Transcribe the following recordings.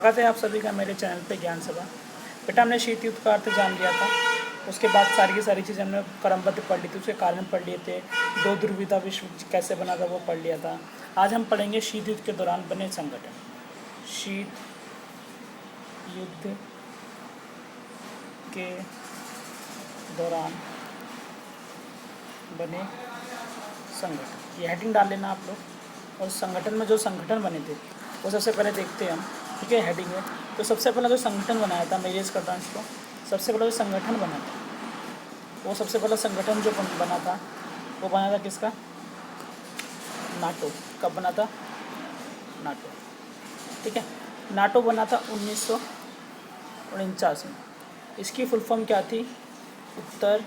स्वागत है आप सभी का मेरे चैनल पे ज्ञान सभा। बेटा हमने शीत युद्ध का अर्थ जान लिया था। उसके बाद सारी की सारी चीज़ें हमने क्रमबद्ध पढ़ ली थी, उसके कारण पढ़ लिए थे। दो ध्रुवीय विश्व कैसे बना था वो पढ़ लिया था। आज हम पढ़ेंगे शीत युद्ध के दौरान बने संगठन। शीत युद्ध के दौरान बने संगठन, ये हेडिंग डाल लेना आप लोग। और संगठन में जो संगठन बने थे वो सबसे पहले देखते हैं हम। ठीक है, हेडिंग है तो सबसे पहला जो संगठन बनाया था, मैं इरेज करता हूँ इसको। सबसे पहला जो संगठन बना था वो सबसे पहला संगठन जो बना था वो बना था किसका? नाटो। कब बना था? नाटो। ठीक है, नाटो बना था 1949 में। इसकी फुल फॉर्म क्या थी? उत्तर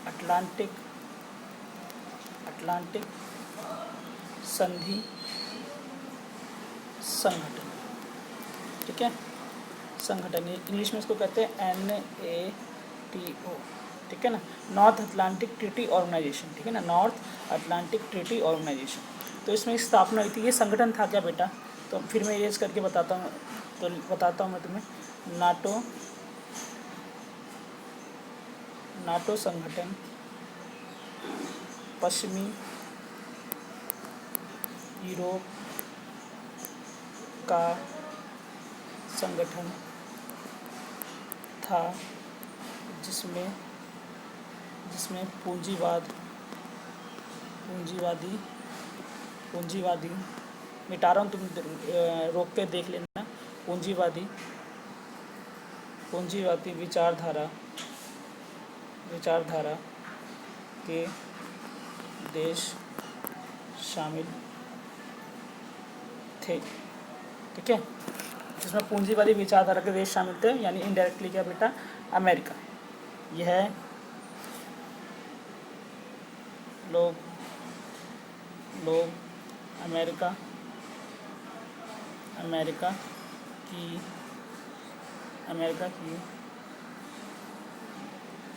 अटलांटिक संधि संगठन। ठीक है, संगठन इंग्लिश में इसको कहते हैं NATO। ठीक है ना, नॉर्थ अटलांटिक ट्रीटी ऑर्गेनाइजेशन। ठीक है ना, नॉर्थ अटलांटिक ट्रीटी ऑर्गेनाइजेशन। तो इसमें स्थापना हुई थी। ये संगठन था क्या बेटा? तो फिर मैं इरेज करके बताता हूँ। तो बताता हूँ मैं तुम्हें। नाटो संगठन पश्चिमी यूरोप का संगठन था जिसमें पूंजीवादी मिटा रहा हूँ, तुम रोक के देख लेना। पूंजीवादी विचारधारा के देश शामिल थे। ठीक है, जिसमें पूंजीवादी विचारधारा के देश शामिल थे, यानी इनडायरेक्टली क्या बेटा? अमेरिका। यह लोग अमेरिका की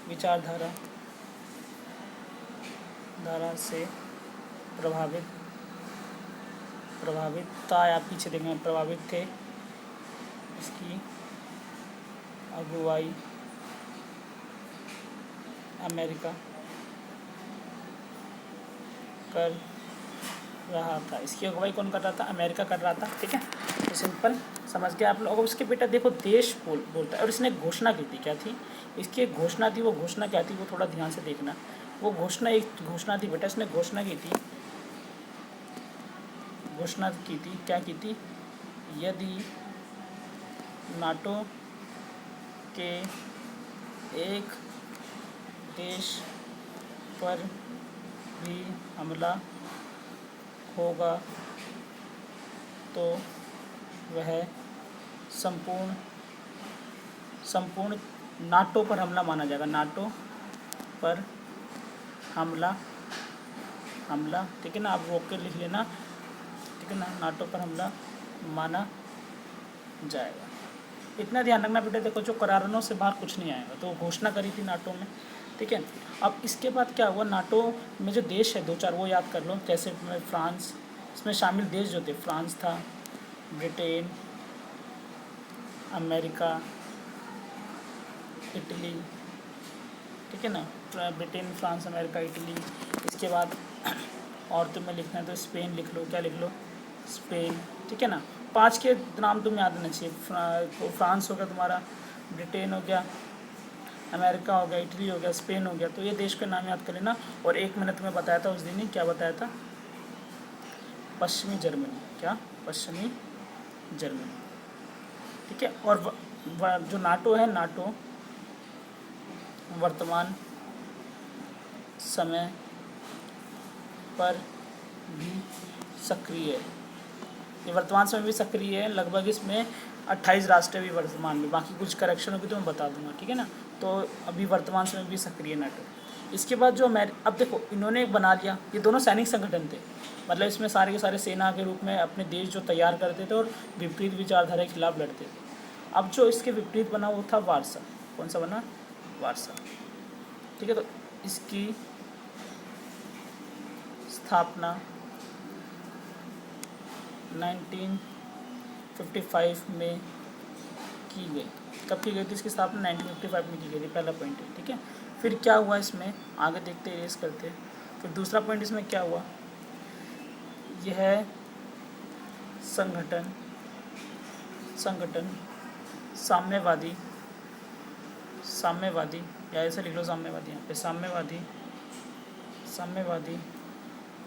विचारधारा से प्रभावित या पीछे देखेंगे, प्रभावित थे। इसकी अगुवाई अमेरिका कर रहा था। इसकी अगुवाई कौन कर रहा था? अमेरिका कर रहा था। ठीक है, तो सिंपल समझ गए आप लोग। उसके बेटा देखो, देश बोलता है। और इसने घोषणा की थी, क्या थी? इसकी एक घोषणा थी। वो घोषणा क्या थी वो थोड़ा ध्यान से देखना। वो घोषणा थी बेटा। इसने घोषणा की थी। क्या की थी? यदि नाटो के एक देश पर भी हमला होगा तो वह संपूर्ण नाटो पर हमला माना जाएगा। नाटो पर हमला। ठीक है ना, आप रोक के लिख लेना। ठीक है ना, नाटो पर हमला माना जाएगा। इतना ध्यान रखना बेटा। देखो, जो करारों से बाहर कुछ नहीं आएगा। तो घोषणा करी थी नाटो में। ठीक है, अब इसके बाद क्या हुआ? नाटो में जो देश है 2-4 वो याद कर लो। जैसे फ्रांस, इसमें शामिल देश जो थे, फ्रांस था, ब्रिटेन, अमेरिका, इटली। ठीक है ना, ब्रिटेन, फ्रांस, अमेरिका, इटली। इसके बाद और तुम्हें लिखना है तो स्पेन लिख लो। क्या लिख लो? स्पेन। ठीक है ना, 5 के नाम तुम्हें याद रहना चाहिए। फ्रांस हो गया तुम्हारा, ब्रिटेन हो गया, अमेरिका हो गया, इटली हो गया, स्पेन हो गया। तो ये देश के नाम याद कर लेना। और एक मैंने तुम्हें बताया था उस दिन ही, क्या बताया था? पश्चिमी जर्मनी। क्या? पश्चिमी जर्मनी। ठीक है, और जो नाटो है, नाटो वर्तमान समय पर भी सक्रिय है। ये वर्तमान समय भी सक्रिय है। लगभग इसमें 28 राष्ट्र भी वर्तमान में। बाकी कुछ करेक्शन होगी तो मैं बता दूंगा। ठीक है ना, तो अभी वर्तमान समय भी सक्रिय नाटो। इसके बाद जो अब देखो, इन्होंने बना लिया। ये दोनों सैनिक संगठन थे, मतलब इसमें सारे के सारे सेना के रूप में अपने देश जो तैयार करते थे और विपरीत विचारधारा के खिलाफ लड़ते थे। अब जो इसके विपरीत बना वो था वारसा। कौन सा बना? वारसा। ठीक है, तो इसकी स्थापना 1955 में की गई। कब की गई थी इसकी स्थापना? 1955 में की गई थी, पहला पॉइंट है। ठीक है, फिर क्या हुआ इसमें, आगे देखते इरेज करते। फिर दूसरा पॉइंट इसमें क्या हुआ, यह संगठन साम्यवादी या ऐसे लिख लो साम्यवादी, यहाँ पे साम्यवादी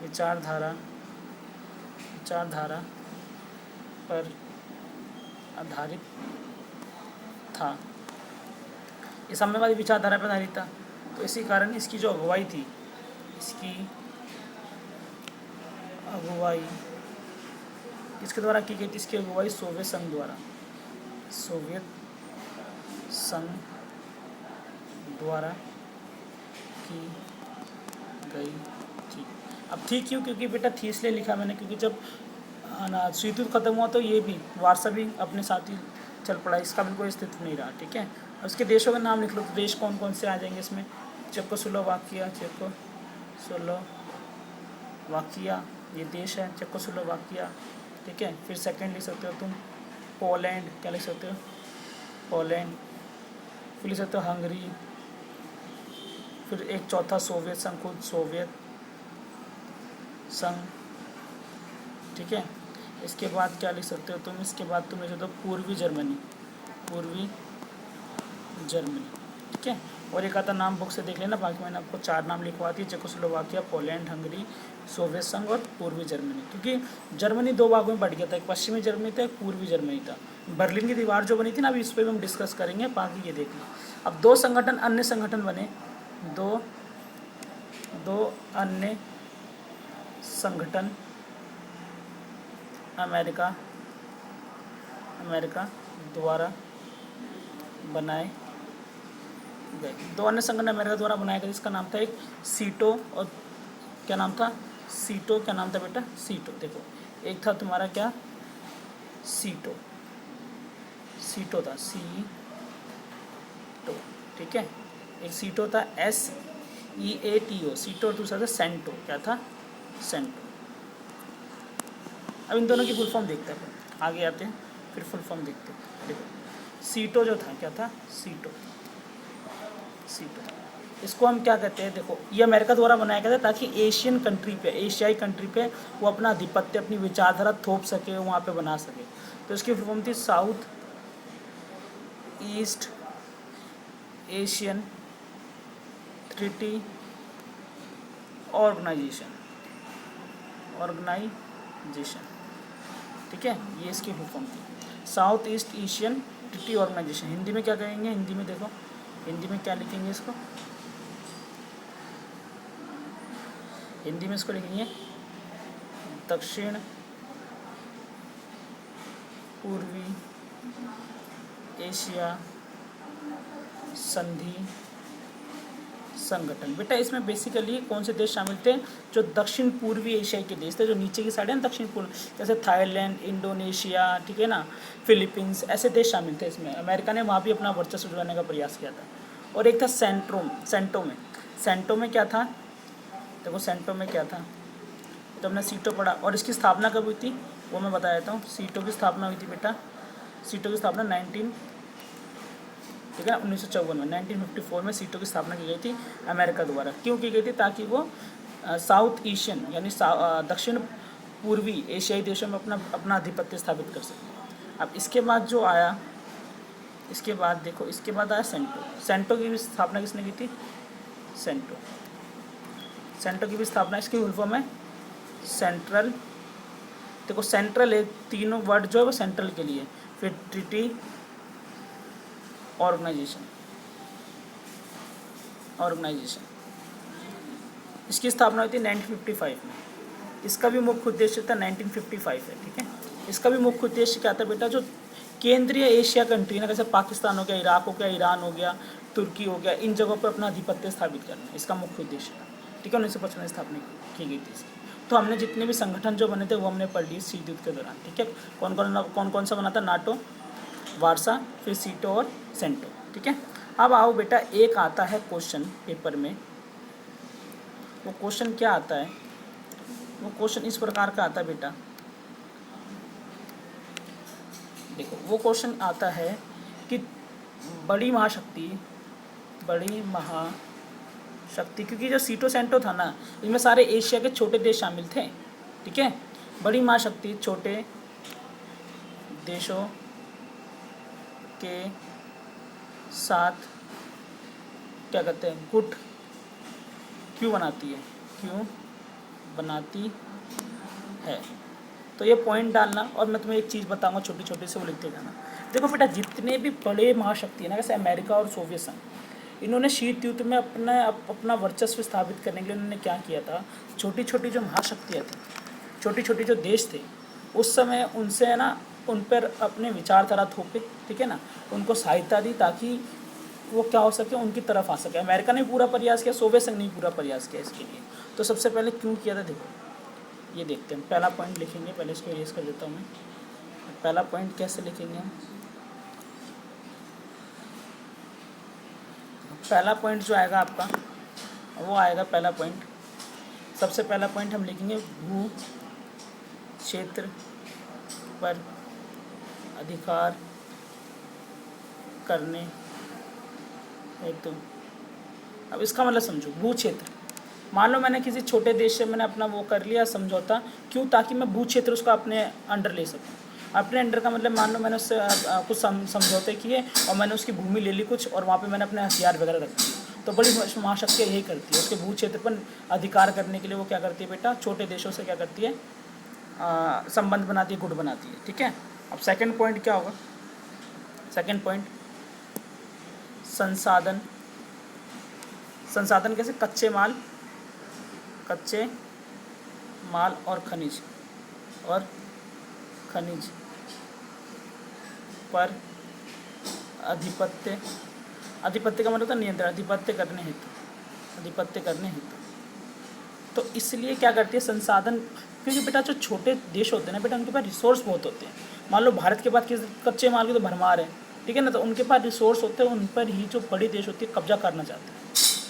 विचारधारा पर आधारित था। ये साम्यवादी विचारधारा पर आधारित था, तो इसी कारण इसकी जो अगुवाई थी, किसके द्वारा की गई थी? इसकी अगुवाई सोवियत संघ द्वारा की गई थी। अब थी क्यों? क्योंकि बेटा थी इसलिए लिखा मैंने क्योंकि जब शीत युद्ध खत्म हुआ तो ये भी वार्सा भी अपने साथ ही चल पड़ा, इसका भी कोई अस्तित्व नहीं रहा। ठीक है, और उसके देशों का नाम लिख लो। तो देश कौन कौन से आ जाएंगे इसमें? चेकोस्लोवाकिया ये देश है, चेकोस्लोवाकिया। ठीक है, फिर सेकंड लिख सकते हो तुम पोलैंड, क्या लिख सकते हो? पोलैंड। फिर लिख सकते हो हंगरी। फिर एक चौथा सोवियत संघ, खुद सोवियत संघ। ठीक है, इसके बाद क्या लिख सकते हो तुम? इसके बाद तुम लिख सकते हो पूर्वी जर्मनी। ठीक है, और एक आता नाम बुक से देख लेना, बाकी मैंने आपको 4 नाम लिखवा दिए, चेकोस्लोवाकिया, पोलैंड, हंगरी, सोवियत संघ और पूर्वी जर्मनी। क्योंकि जर्मनी 2 भागों में बढ़ गया था, एक पश्चिमी जर्मनी था, एक पूर्वी जर्मनी था। बर्लिन की दीवार जो बनी थी ना, अभी इस पर भी हम डिस्कस करेंगे, बाकी ये देख लो। अब 2 अन्य संगठन बने, दो अन्य संगठन अमेरिका द्वारा बनाए गए। 2 अन्य संगठन अमेरिका द्वारा बनाए गए, इसका नाम था एक सीटो, और क्या नाम था? सीटो। क्या नाम था बेटा? सीटो। देखो, एक था तुम्हारा क्या? सीटो था, सीटो। ठीक है, एक सीटो था, SEATO, सीटो, और दूसरा था सेंटो। क्या था? सेंटो। अब इन दोनों की फुल फॉर्म देखते हैं, आगे आते हैं, फिर फुल फॉर्म देखते हैं। देखो, सीटो जो था, क्या था? सीटो। इसको हम क्या कहते हैं? देखो, ये अमेरिका द्वारा बनाया गया था ताकि एशियाई कंट्री पे वो अपना आधिपत्य, अपनी विचारधारा थोप सके, वहाँ पे बना सके। तो इसकी फुल फॉर्म थी South East Asian Treaty Organisation. ठीक है, ये इसकी फुल फॉर्म थी, South East Asian Treaty Organisation. Hindi में क्या कहेंगे? हिंदी में देखो, हिंदी में क्या लिखेंगे इसको? हिंदी में इसको लिखेंगे दक्षिण पूर्वी एशिया संधि संगठन। बेटा इसमें बेसिकली कौन से देश शामिल थे? जो दक्षिण पूर्वी एशिया के देश थे, जो नीचे की साइड है ना, दक्षिण पूर्व, जैसे थाईलैंड, इंडोनेशिया, ठीक है ना, फिलीपींस, ऐसे देश शामिल थे इसमें। अमेरिका ने वहाँ भी अपना वर्चस्व जुटाने का प्रयास किया था। और एक था सेंटो में क्या था? देखो, सेंटो में क्या था, तो हमने सीटो पढ़ा। और इसकी स्थापना कब हुई थी वो मैं बता देता हूँ। सीटो की स्थापना हुई थी बेटा, सीटो की स्थापना 1954 में, 1954 में सीटो की स्थापना की गई थी अमेरिका द्वारा। क्यों की गई थी? ताकि वो साउथ एशियन यानी दक्षिण पूर्वी एशियाई देशों में अपना आधिपत्य स्थापित कर सके। अब इसके बाद जो आया, इसके बाद देखो, इसके बाद आया सेंटो की भी स्थापना किसने की थी? सेंटो की भी स्थापना, इसकी फुल फॉर्म है सेंट्रल। देखो, सेंट्रल एक तीनों वर्ड जो है वो सेंट्रल के लिए। फिर ट्रीटी ऑर्गेनाइजेशन, इसकी स्थापना हुई थी 1955 में। इसका भी मुख्य उद्देश्य था 1955 है। ठीक है, इसका भी मुख्य उद्देश्य क्या था बेटा? जो केंद्रीय एशिया कंट्री ना, जैसे पाकिस्तान हो गया, इराक हो गया, ईरान हो गया, तुर्की हो गया, इन जगहों पर अपना आधिपत्य स्थापित करना, इसका मुख्य उद्देश्य था। ठीक है, 1955 में स्थापना की गई थी इसकी। तो हमने जितने भी संगठन जो बने थे वो हमने पढ़ लिए शीत युद्ध के दौरान। ठीक है, कौन कौन सा बना था? नाटो, वार्सा, फिर सीटो और सेंटो। ठीक है, अब आओ बेटा, एक आता है क्वेश्चन पेपर में। वो क्वेश्चन क्या आता है? वो क्वेश्चन इस प्रकार का आता है बेटा, देखो वो क्वेश्चन आता है कि बड़ी महाशक्ति क्योंकि जो सीटो सेंटो था ना, इसमें सारे एशिया के छोटे देश शामिल थे, ठीक है। बड़ी महाशक्ति छोटे देशों के साथ क्या कहते हैं, गुट क्यों बनाती है। तो ये पॉइंट डालना, और मैं तुम्हें एक चीज़ बताऊंगा छोटी छोटी से, वो लिखते जाना। देखो बेटा, जितने भी बड़े महाशक्ति है ना, जैसे अमेरिका और सोवियत संघ, इन्होंने शीत युद्ध में अपना वर्चस्व स्थापित करने के लिए उन्होंने क्या किया था, छोटी छोटी जो महाशक्तियाँ थी, छोटी छोटी जो देश थे, उस समय उनसे ना, उन पर अपने विचारधारा थोपे, ठीक है ना, उनको सहायता दी ताकि वो क्या हो सके, उनकी तरफ आ सके। अमेरिका ने पूरा प्रयास किया, सोवियत संघ ने पूरा प्रयास किया इसके लिए। तो सबसे पहले क्यों किया था, देखो ये देखते हैं। पहला पॉइंट लिखेंगे, पहले इसको इरेज कर देता हूँ मैं। पहला पॉइंट कैसे लिखेंगे हम, पहला पॉइंट जो आएगा आपका, वो आएगा पहला पॉइंट, सबसे पहला पॉइंट हम लिखेंगे भू क्षेत्र पर अधिकार करने हेतु। अब इसका मतलब समझो, भू क्षेत्र, मान लो मैंने किसी छोटे देश से मैंने अपना वो कर लिया समझौता, क्यों, ताकि मैं भू क्षेत्र उसका अपने अंडर ले सकूं। अपने अंडर का मतलब, मान लो मैंने उससे कुछ समझौते किए और मैंने उसकी भूमि ले ली कुछ, और वहाँ पे मैंने अपने हथियार वगैरह रख दिए। तो बड़ी महाशक्तियाँ यही करती है, उसके भू क्षेत्र पर अधिकार करने के लिए वो क्या करती है बेटा, छोटे देशों से क्या करती है, संबंध बनाती है, गुट बनाती है, ठीक है। अब सेकंड पॉइंट क्या होगा, सेकंड पॉइंट संसाधन कैसे, कच्चे माल और खनिज पर आधिपत्य का मतलब होता है नियंत्रण, आधिपत्य करने हेतु। तो इसलिए क्या करती है, संसाधन, क्योंकि बेटा जो छोटे देश होते हैं ना बेटा, उनके पास रिसोर्स बहुत होते हैं। मान लो भारत के पास किस कच्चे माल की तो भरमार है, ठीक है ना, तो उनके पास रिसोर्स होते हैं, उन पर ही जो बड़ी देश होती है कब्जा करना चाहते हैं,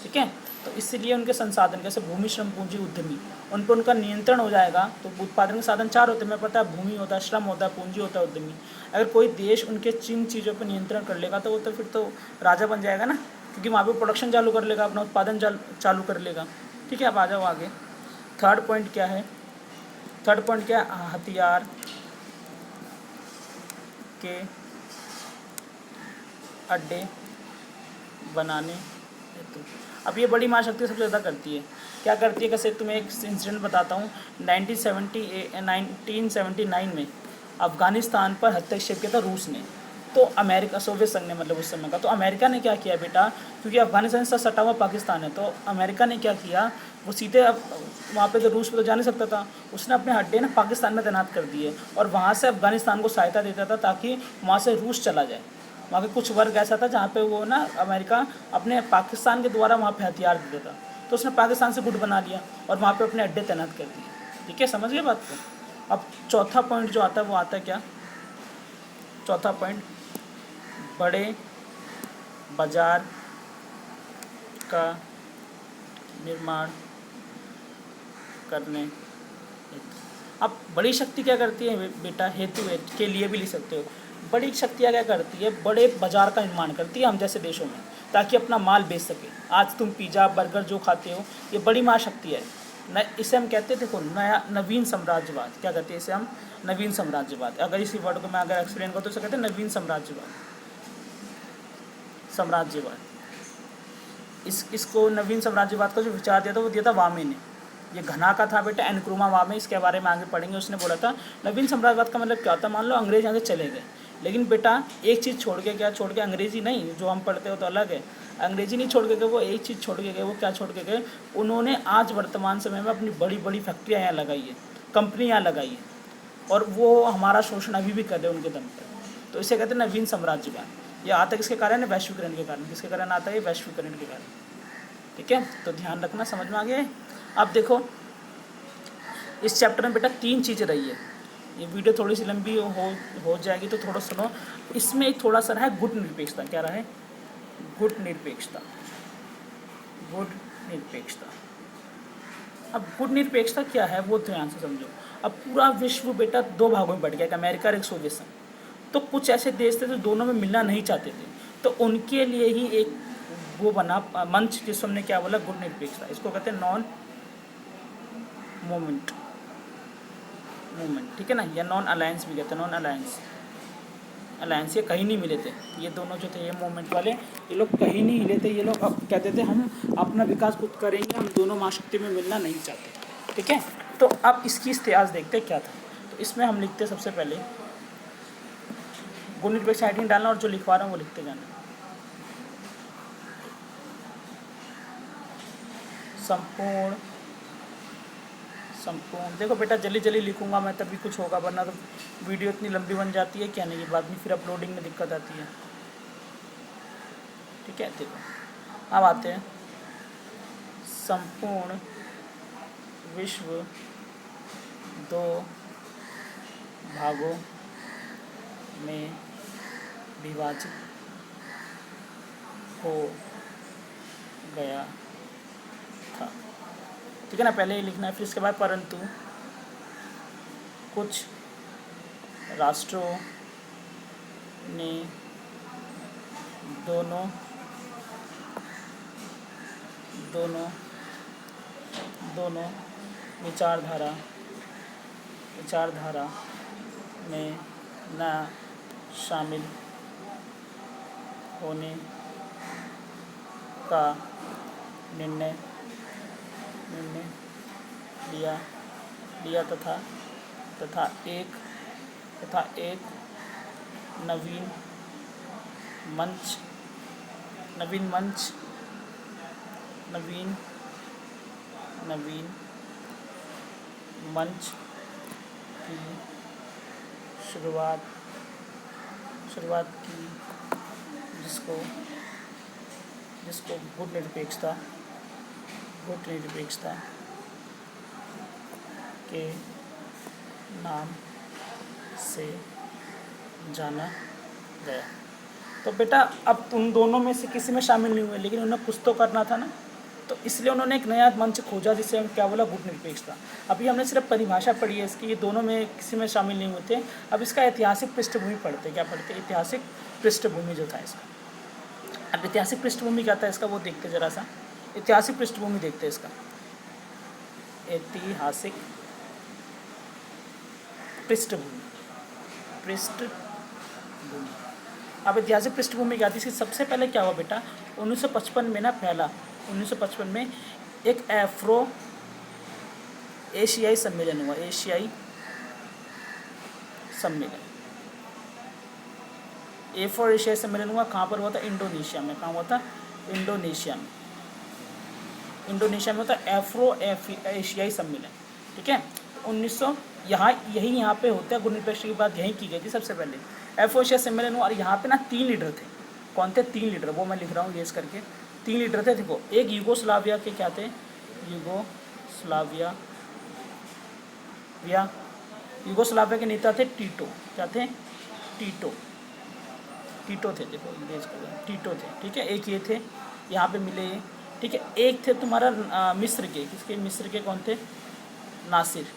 ठीक है। तो इसलिए उनके संसाधन जैसे भूमि, श्रम, पूंजी, उद्यमी, उन पर उनका नियंत्रण हो जाएगा। तो उत्पादन के साधन 4 होते हैं, मैं पता है, भूमि होता है, श्रम होता है, पूंजी होता है, उद्यमी। अगर कोई देश उनके जिन चीज़ों पर नियंत्रण कर लेगा तो वो तो फिर तो राजा बन जाएगा ना, क्योंकि वहाँ पर प्रोडक्शन चालू कर लेगा, अपना उत्पादन चालू कर लेगा, ठीक है। अब आ जाओ आगे। थर्ड पॉइंट क्या है, हथियार के अड्डे बनाने हेतु। अब ये बड़ी महाशक्ति सबसे ज़्यादा करती है, क्या करती है, कैसे, तुम्हें एक इंसिडेंट बताता हूँ। 1979 में अफ़गानिस्तान पर हस्तक्षेप किया था रूस ने, तो अमेरिका, सोवियत संघ ने, मतलब उस समय का। तो अमेरिका ने क्या किया बेटा, क्योंकि अफ़गानिस्तान से सटा हुआ पाकिस्तान है, तो अमेरिका ने क्या किया, वो सीधे अब वहाँ पे तो रूस पे तो जा नहीं सकता था, उसने अपने अड्डे ना पाकिस्तान में तैनात कर दिए, और वहाँ से अफ़गानिस्तान को सहायता देता था ताकि वहाँ से रूस चला जाए। वहाँ के कुछ वर्ग ऐसा था जहाँ पे वो ना अमेरिका अपने पाकिस्तान के द्वारा वहाँ पे हथियार देता था, तो उसने पाकिस्तान से गुट बना लिया और वहाँ पे अपने अड्डे तैनात कर दिए, ठीक है, समझ गए बात को। अब चौथा पॉइंट जो आता है वो आता है क्या, चौथा पॉइंट, बड़े बाजार का निर्माण करने हेतु। अब बड़ी शक्ति क्या करती है बेटा, हेतु के लिए भी लिख सकते हो। बड़ी शक्तियाँ क्या करती है, बड़े बाजार का निर्माण करती है हम जैसे देशों में, ताकि अपना माल बेच सके। आज तुम पिज़्ज़ा बर्गर जो खाते हो, ये बड़ी महाशक्ति है। इसे हम कहते हैं, देखो, नवीन साम्राज्यवाद। क्या कहते हैं इसे हम, नवीन साम्राज्यवाद। अगर इसी वर्ड को मैं अगर एक्सप्लेन करूँ तो इसे कहते हैं नवीन साम्राज्यवाद। इसको नवीन साम्राज्यवाद का जो विचार दिया था वो दिया था वामे ने। ये घना का था बेटा, एनक्रुमा वामे, इसके बारे में आगे पढ़ेंगे। उसने बोला था नवीन साम्राज्यवाद का मतलब क्या होता है, मान लो अंग्रेज यहाँ से चले गए, लेकिन बेटा एक चीज़ छोड़ के, क्या छोड़ के, अंग्रेजी नहीं, जो हम पढ़ते हो तो अलग है, अंग्रेजी नहीं छोड़ के गए, वो एक चीज़ छोड़ के गए। वो क्या छोड़ के गए, उन्होंने आज वर्तमान समय में अपनी बड़ी बड़ी फैक्ट्रियाँ यहाँ लगाई है, कंपनियाँ लगाई है, और वो हमारा शोषण अभी भी कर रहे हैं उनके दम पर। तो इसे कहते हैं नवीन साम्राज्यवाद। ये आता किसके कारण है, वैश्वीकरण के कारण। किसके कारण आता है, वैश्वीकरण के कारण, ठीक है। तो ध्यान रखना, समझ में आ गया है। अब देखो इस चैप्टर में बेटा 3 चीज़ें रही है। ये वीडियो थोड़ी सी लंबी हो जाएगी तो थोड़ा सुनो। इसमें एक थोड़ा सा रहा है गुट निरपेक्षता। क्या रहा है, गुट निरपेक्षता। अब गुट निरपेक्षता क्या है वो ध्यान से समझो। अब पूरा विश्व बेटा 2 भागों में बट गया, एक अमेरिका और एक सोवियत संघ। तो कुछ ऐसे देश थे जो दोनों में मिलना नहीं चाहते थे, तो उनके लिए ही एक वो बना मंच, जिसको हमने क्या बोला, गुट निरपेक्षता। इसको कहते हैं नॉन मूवमेंट ठीक है ना, या नॉन अलायंस भी कहते हैं, नॉन अलायंस। ये कहीं नहीं मिले थे, ये दोनों जो थे ये मूवमेंट वाले, ये लोग कहीं नहीं मिले थे। ये लोग अब कहते थे हम अपना विकास खुद करेंगे, हम दोनों महाशक्ति में मिलना नहीं चाहते, ठीक है। तो अब इसकी इतिहास देखते क्या था। तो इसमें हम लिखते सबसे पहले गुण निरपेक्ष हेडिंग डालना, और जो लिखवा रहा हूँ वो लिखते जाना। संपूर्ण देखो बेटा, जल्दी जल्दी लिखूंगा मैं तभी कुछ होगा, वरना तो वीडियो इतनी लंबी बन जाती है क्या नहीं, बाद में फिर अपलोडिंग में दिक्कत आती है, ठीक है। देखो अब आते हैं, संपूर्ण विश्व 2 भागों में विभाजित हो गया था, ठीक है ना, पहले ही लिखना है। फिर इसके बाद परंतु कुछ राष्ट्रों ने दोनों विचारधारा में न शामिल होने का निर्णय लिया तथा एक नवीन मंच की शुरुआत की, जिसको गुट निरपेक्षता के नाम से जाना गया। तो बेटा अब उन दोनों में से किसी में शामिल नहीं हुए, लेकिन उन्हें कुछ तो करना था ना, तो इसलिए उन्होंने एक नया मंच खोजा, जिसे हम क्या बोला, गुट निरपेक्षता। अभी हमने सिर्फ परिभाषा पढ़ी है इसकी, ये दोनों में किसी में शामिल नहीं होते। अब इसका ऐतिहासिक पृष्ठभूमि पढ़ते, क्या पढ़ते, ऐतिहासिक पृष्ठभूमि जो था इसका। अब ऐतिहासिक पृष्ठभूमि क्या था इसका वो देखते जरा सा, ऐतिहासिक पृष्ठभूमि देखते हैं इसका। ऐतिहासिक पृष्ठभूमि अब ऐतिहासिक पृष्ठभूमि क्या थी इसकी। सबसे पहले क्या हुआ बेटा, 1955 में ना, 1955 में एक एफ्रो एशियाई सम्मेलन हुआ, एशियाई सम्मेलन, एशियाई सम्मेलन हुआ। कहाँ पर हुआ था, इंडोनेशिया में। कहाँ हुआ था, इंडोनेशिया में होता एफ्रो एशियाई सम्मेलन, ठीक है। 1900 यहाँ पे होता है, गुट निरपेक्षता की बात यहीं की गई थी सबसे पहले, एफ्रो एशियाई सम्मेलन हुआ। और यहाँ पे ना 3 लीडर थे। कौन थे 3 लीडर, वो मैं लिख रहा हूँ गेस करके। 3 लीडर थे, देखो। एक यूगोस्लाविया के क्या थे, यूगोस्लाविया के नेता थे टीटो। क्या थे, टीटो थे, देखो गेस करो, टीटो थे, ठीक है। एक ये थे, यहाँ पे मिले ये, ठीक है। एक थे तुम्हारा मिस्र के, किसके, मिस्र के कौन थे, नासिर,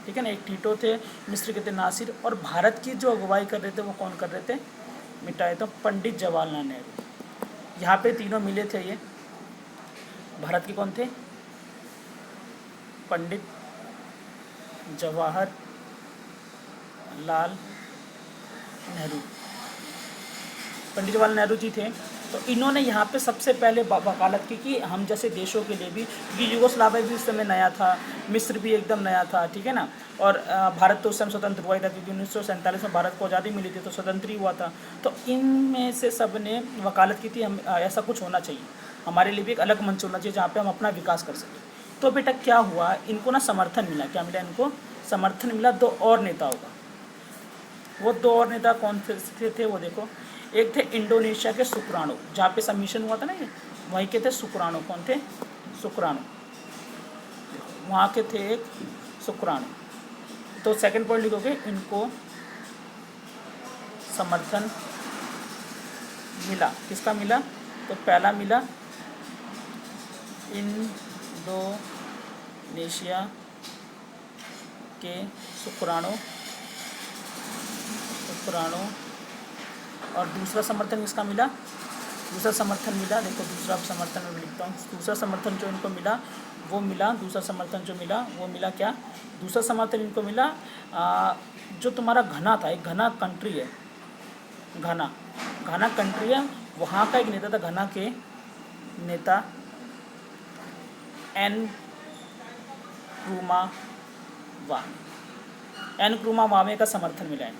ठीक है ना। एक टीटो थे, मिस्र के थे नासिर। और भारत की जो अगुवाई कर रहे थे वो कौन कर रहे थे, मिटाए तो पंडित जवाहरलाल नेहरू। यहाँ पे तीनों मिले थे ये। भारत के कौन थे, पंडित जवाहरलाल नेहरू जी थे। तो इन्होंने यहाँ पे सबसे पहले वकालत की कि हम जैसे देशों के लिए भी, क्योंकि यूगोस्लाविया भी उस समय नया था, मिस्र भी एकदम नया था, ठीक है ना। और भारत तो उस समय स्वतंत्र हुआ ही था, क्योंकि 1947 में भारत को आज़ादी मिली थी, तो स्वतंत्र ही हुआ था। तो इनमें से सब ने वकालत की थी, हम ऐसा कुछ होना चाहिए, हमारे लिए भी एक अलग मंच होना चाहिए जहाँ पर हम अपना विकास कर सकें। तो बेटा क्या हुआ, इनको ना समर्थन मिला। क्या मिला इनको, समर्थन मिला 2 और नेताओं का। वो 2 और नेता कौन थे वो देखो। एक थे इंडोनेशिया के सुकरानो, जहाँ पे सबमिशन हुआ था ना ये, वहीं के थे सुकरानो। कौन थे, सुकरानो, वहाँ के थे एक सुकरानो। तो सेकंड पॉइंट लिखोगे, इनको समर्थन मिला। किसका मिला, तो पहला मिला इंडोनेशिया के सुकरानो शुक्राणु। और दूसरा समर्थन किसका मिला? दूसरा समर्थन मिला, देखो दूसरा समर्थन मैं लिखता हूँ। दूसरा समर्थन जो इनको मिला वो मिला, दूसरा समर्थन जो मिला वो मिला क्या? दूसरा समर्थन इनको मिला जो तुम्हारा घना था, एक घना कंट्री है, घना कंट्री है, वहाँ का एक नेता था, घना के नेता एनक्रूमा वामे का समर्थन मिला है।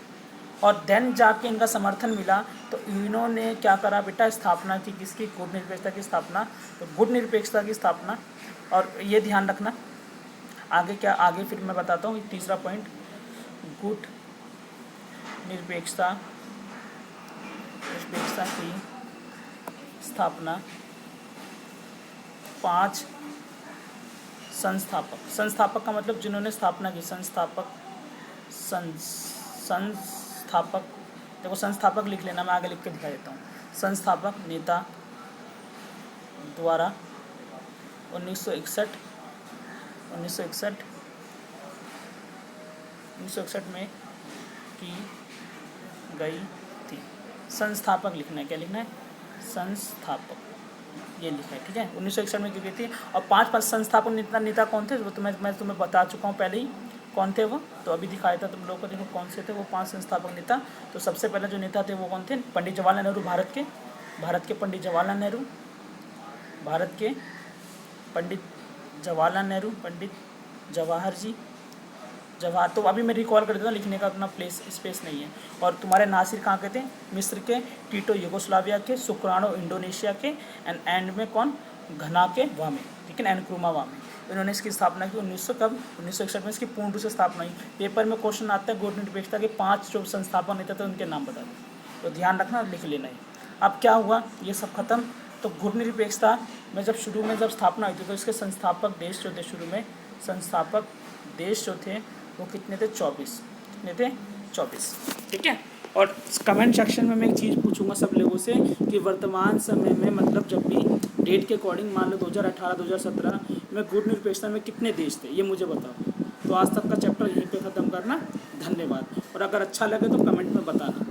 और देन जाके इनका समर्थन मिला तो इन्होंने क्या करा बेटा? स्थापना की किसकी? गुट निरपेक्षता की स्थापना। तो गुट निरपेक्षता की स्थापना, और ये ध्यान रखना आगे क्या, आगे फिर मैं बताता हूँ। तीसरा पॉइंट, गुट निरपेक्षता की स्थापना। 5 संस्थापक का मतलब जिन्होंने स्थापना की, संस्थापक। देखो संस्थापक लिख लेना, मैं आगे लिख के दिखा देता हूँ। संस्थापक नेता द्वारा 1961 में की गई थी। संस्थापक लिखना है, क्या लिखना है? संस्थापक, ये लिखा है, ठीक है। 1961 में की गई थी। और 5 संस्थापक नेता कौन थे? वो तो मैं तुम्हें बता चुका हूँ पहले ही, कौन थे वो, तो अभी दिखाया था तुम लोगों को। देखो कौन से थे वो 5 संस्थापक नेता। तो सबसे पहले जो नेता थे वो कौन थे? पंडित जवाहरलाल नेहरू, भारत के पंडित जवाहरलाल नेहरू, पंडित जवाहर जी, तो अभी मैं रिकॉल कर देता हूँ, लिखने का उतना स्पेस नहीं है। और तुम्हारे नासिर कहाँ के थे? मिस्र के, टीटो यूगोस्लाविया के, शुक्राणु इंडोनेशिया के, एंड में कौन? घना के वामे, ठीक है ना, एनक्रूमा वामे। इन्होंने इसकी स्थापना की 1961 में इसकी पूर्ण रूप से स्थापना हुई। पेपर में क्वेश्चन आता है गुट निरपेक्षता के 5 जो संस्थापक नेता थे उनके नाम बता दो, तो ध्यान रखना, लिख लेना है। अब क्या हुआ, ये सब खत्म। तो गुट निरपेक्षता में जब स्थापना हुई थी तो इसके संस्थापक देश जो थे, शुरू में संस्थापक देश जो थे वो कितने थे? 24 ठीक है। और कमेंट सेक्शन में मैं एक चीज़ पूछूंगा सब लोगों से कि वर्तमान समय में, मतलब जब भी डेट के अकॉर्डिंग, मान लो 2018 2017 में गुट निरपेक्षता में कितने देश थे, ये मुझे बताओ। तो आज तक का चैप्टर यहीं पे ख़त्म करना। धन्यवाद। और अगर अच्छा लगे तो कमेंट में बताना।